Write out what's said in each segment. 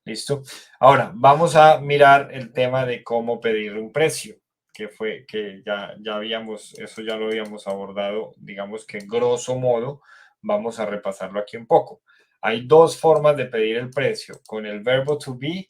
¿Listo? Ahora, vamos a mirar el tema de cómo pedir un precio, que ya habíamos, eso ya lo habíamos abordado, digamos que grosso modo, vamos a repasarlo aquí un poco. Hay dos formas de pedir el precio, con el verbo to be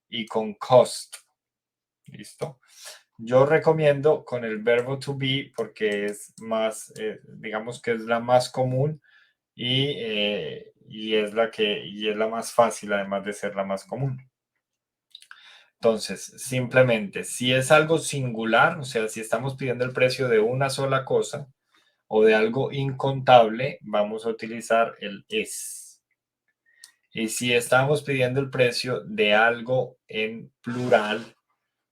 y con cost. ¿Listo? Yo recomiendo con el verbo to be porque es más, digamos que es la más común y y es la más fácil, además de ser la más común. Entonces, simplemente, si es algo singular, o sea, si estamos pidiendo el precio de una sola cosa o de algo incontable, vamos a utilizar el es. Y si estamos pidiendo el precio de algo en plural,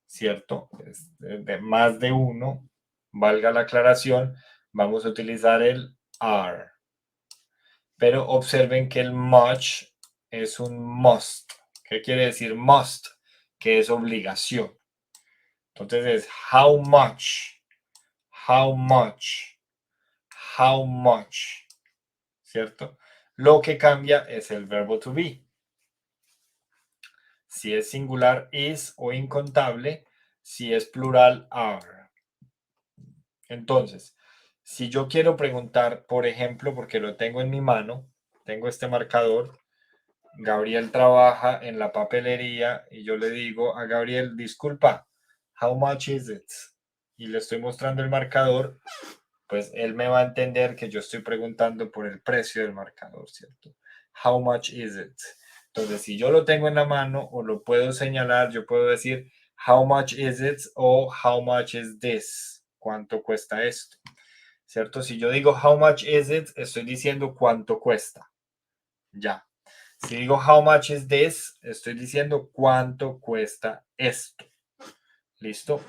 ¿cierto? De más de uno, valga la aclaración, vamos a utilizar el are. Pero observen que el much es un must. ¿Qué quiere decir must? Que es obligación. Entonces es how much, how much, how much, ¿cierto? Lo que cambia es el verbo to be. Si es singular is o incontable, si es plural are. Entonces, si yo quiero preguntar, por ejemplo, porque lo tengo en mi mano, tengo este marcador, Gabriel trabaja en la papelería y yo le digo a Gabriel, disculpa, how much is it? Y le estoy mostrando el marcador, pues él me va a entender que yo estoy preguntando por el precio del marcador, ¿cierto? How much is it? Entonces, si yo lo tengo en la mano o lo puedo señalar, yo puedo decir how much is it o how much is this? ¿Cuánto cuesta esto? ¿Cierto? Si yo digo how much is it, estoy diciendo cuánto cuesta. Ya. Si digo how much is this, estoy diciendo cuánto cuesta esto. ¿Listo?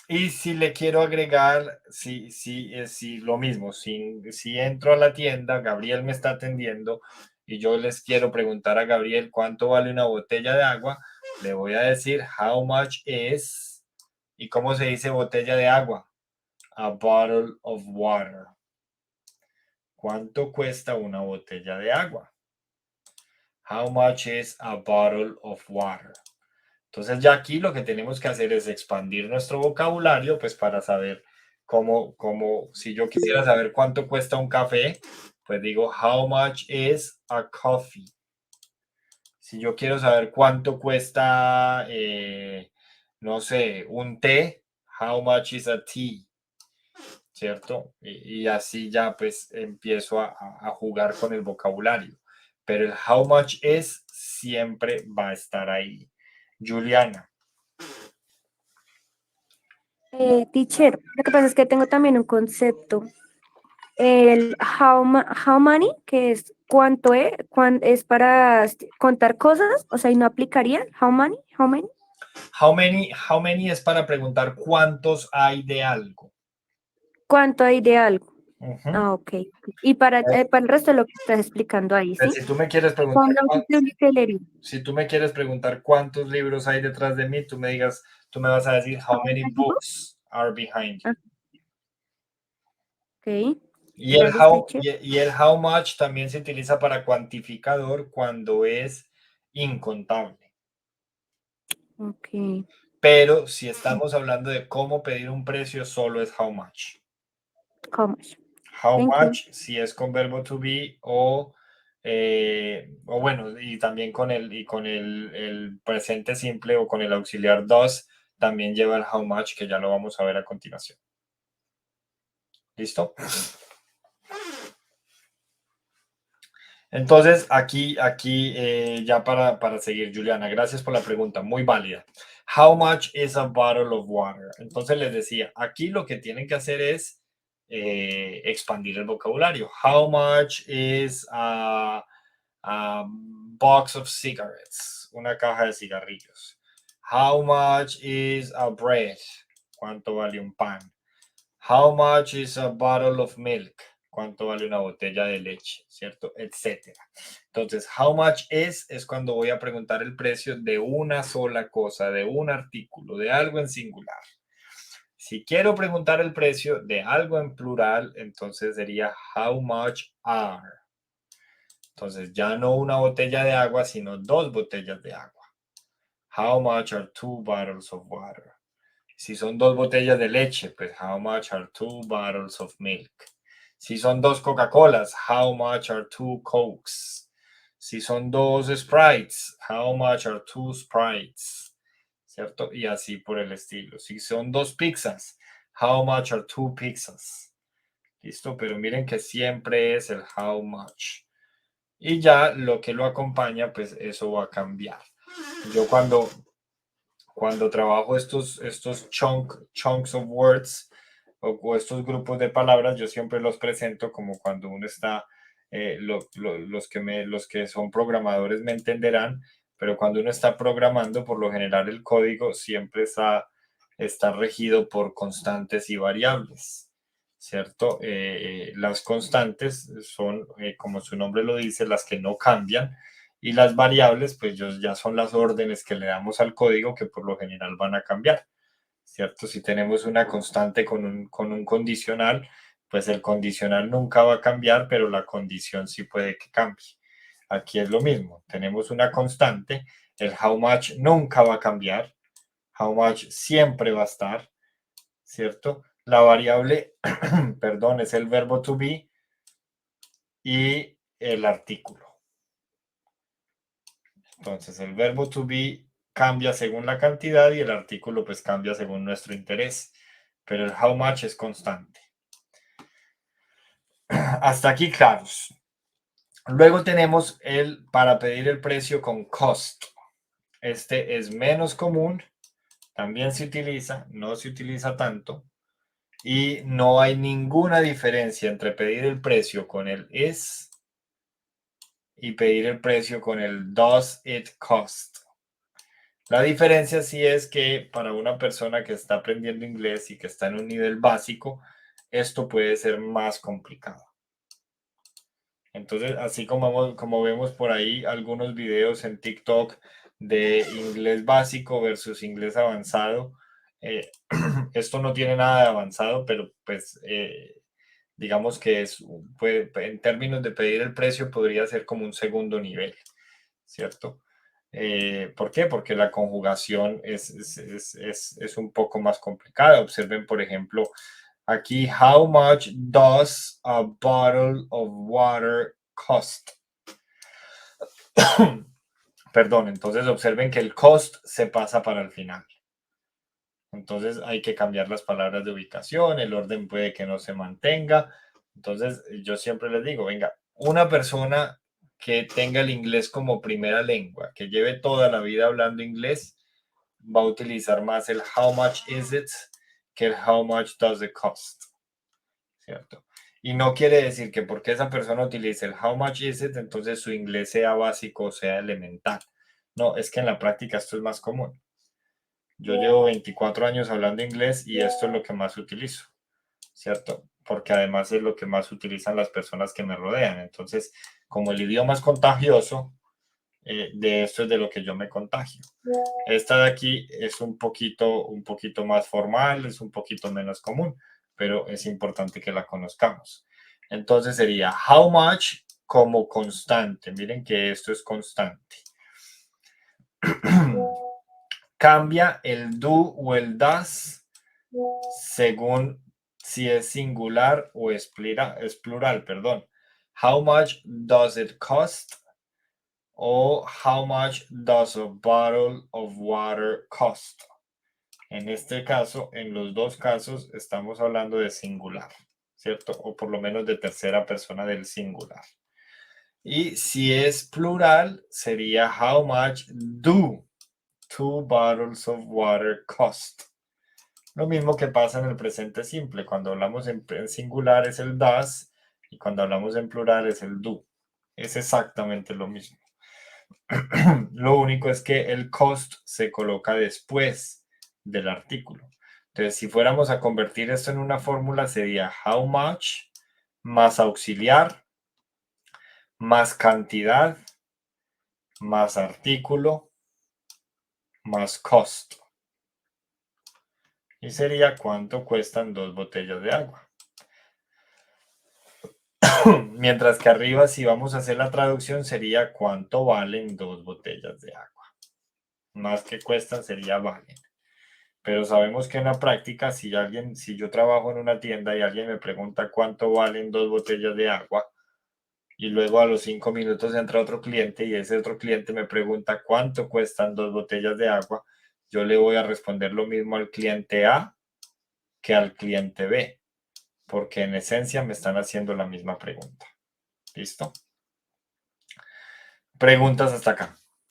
Y si le quiero agregar, si lo mismo, si entro a la tienda, Gabriel me está atendiendo y yo les quiero preguntar a Gabriel cuánto vale una botella de agua, le voy a decir how much is, ¿y cómo se dice botella de agua? A bottle of water. ¿Cuánto cuesta una botella de agua? How much is a bottle of water? Entonces ya aquí lo que tenemos que hacer es expandir nuestro vocabulario, pues para saber si yo quisiera saber cuánto cuesta un café, pues digo, how much is a coffee? Si yo quiero saber cuánto cuesta, no sé, un té, how much is a tea? ¿Cierto? Y así ya pues empiezo a jugar con el vocabulario. Pero el how much is siempre va a estar ahí. Juliana. Teacher, lo que pasa es que tengo también un concepto. El how many, que es cuánto es, es para contar cosas, o sea, y no aplicaría. How many. How many es para preguntar cuántos hay de algo. ¿Cuánto hay de algo? Ujú. Ah, ok. Y para el resto de lo que estás explicando ahí, ¿sí? Si tú me quieres preguntar, si tú me quieres preguntar cuántos libros hay detrás de mí, tú me vas a decir how many books are behind you. Ah, ok. Y Gracias, teacher. y el how much también se utiliza para cuantificador cuando es incontable. Ok. Pero si estamos hablando de cómo pedir un precio, solo es how much. How much? How Thank you. much, si es con verbo to be o bueno, y también con el presente simple o con el auxiliar does, también lleva el how much, que ya lo vamos a ver a continuación. ¿Listo? Entonces, aquí ya para seguir, Juliana, gracias por la pregunta, muy válida. How much is a bottle of water? Entonces les decía, aquí lo que tienen que hacer es expandir el vocabulario. How much is a box of cigarettes? Una caja de cigarrillos. How much is a bread? ¿Cuánto vale un pan? How much is a bottle of milk? ¿Cuánto vale una botella de leche? ¿Cierto? Etcétera. Entonces, how much es cuando voy a preguntar el precio de una sola cosa, de un artículo, de algo en singular. Si quiero preguntar el precio de algo en plural, entonces sería how much are. Entonces ya no una botella de agua, sino 2 botellas de agua. How much are 2 bottles of water? Si son 2 botellas de leche, pues how much are 2 bottles of milk? Si son 2 Coca-Colas, how much are 2 Cokes? Si son 2 Sprites, how much are 2 Sprites? ¿Cierto? Y así por el estilo. Si son 2 pizzas, how much are 2 pizzas? ¿Listo? Pero miren que siempre es el how much. Y ya lo que lo acompaña, pues eso va a cambiar. Yo cuando trabajo estos chunks of words o estos grupos de palabras, yo siempre los presento como cuando uno está, los que son programadores me entenderán, pero cuando uno está programando, por lo general el código siempre está regido por constantes y variables, ¿cierto? Las constantes son, como su nombre lo dice, las que no cambian, y las variables, pues ya son las órdenes que le damos al código que por lo general van a cambiar, ¿cierto? Si tenemos una constante con un condicional, pues el condicional nunca va a cambiar, pero la condición sí puede que cambie. Aquí es lo mismo, tenemos una constante, el how much nunca va a cambiar, how much siempre va a estar, ¿cierto? La variable, perdón, es el verbo to be y el artículo. Entonces, el verbo to be cambia según la cantidad y el artículo pues cambia según nuestro interés, pero el how much es constante. Hasta aquí claros. Luego tenemos el para pedir el precio con cost. Este es menos común, también se utiliza, no se utiliza tanto y no hay ninguna diferencia entre pedir el precio con el is y pedir el precio con el does it cost. La diferencia sí es que para una persona que está aprendiendo inglés y que está en un nivel básico, esto puede ser más complicado. Entonces, así como vemos por ahí algunos videos en TikTok de inglés básico versus inglés avanzado, esto no tiene nada de avanzado, pero pues digamos que en términos de pedir el precio podría ser como un segundo nivel, ¿cierto? ¿Por qué? Porque la conjugación es un poco más complicada. Observen, por ejemplo, aquí, how much does a bottle of water cost? Perdón, entonces observen que el cost se pasa para el final. Entonces hay que cambiar las palabras de ubicación, el orden puede que no se mantenga. Entonces yo siempre les digo, venga, una persona que tenga el inglés como primera lengua, que lleve toda la vida hablando inglés, va a utilizar más el how much is it que el how much does it cost, ¿cierto? Y no quiere decir que porque esa persona utilice el how much is it, entonces su inglés sea básico o sea elemental. No, es que en la práctica esto es más común. Yo llevo 24 años hablando inglés y esto es lo que más utilizo, ¿cierto? Porque además es lo que más utilizan las personas que me rodean. Entonces, como el idioma es contagioso, de esto es de lo que yo me contagio. Esta de aquí es un poquito más formal, es un poquito menos común, pero es importante que la conozcamos. Entonces sería how much como constante. Miren que esto es constante. Cambia el do o el does según si es singular o es plural, perdón. How much does it cost? O how much does a bottle of water cost? En este caso, en los dos casos, estamos hablando de singular, ¿cierto? O por lo menos de tercera persona del singular. Y si es plural, sería how much do 2 bottles of water cost? Lo mismo que pasa en el presente simple. Cuando hablamos en singular es el does y cuando hablamos en plural es el do. Es exactamente lo mismo. Lo único es que el cost se coloca después del artículo. Entonces, si fuéramos a convertir esto en una fórmula, sería how much más auxiliar, más cantidad, más artículo, más cost. Y sería cuánto cuestan 2 botellas de agua. Mientras que arriba, si vamos a hacer la traducción, sería cuánto valen 2 botellas de agua. Más que cuestan sería valen. Pero sabemos que en la práctica, si yo trabajo en una tienda y alguien me pregunta cuánto valen 2 botellas de agua, y luego a los 5 minutos entra otro cliente y ese otro cliente me pregunta cuánto cuestan 2 botellas de agua, yo le voy a responder lo mismo al cliente A que al cliente B, porque en esencia me están haciendo la misma pregunta. ¿Listo? Preguntas hasta acá.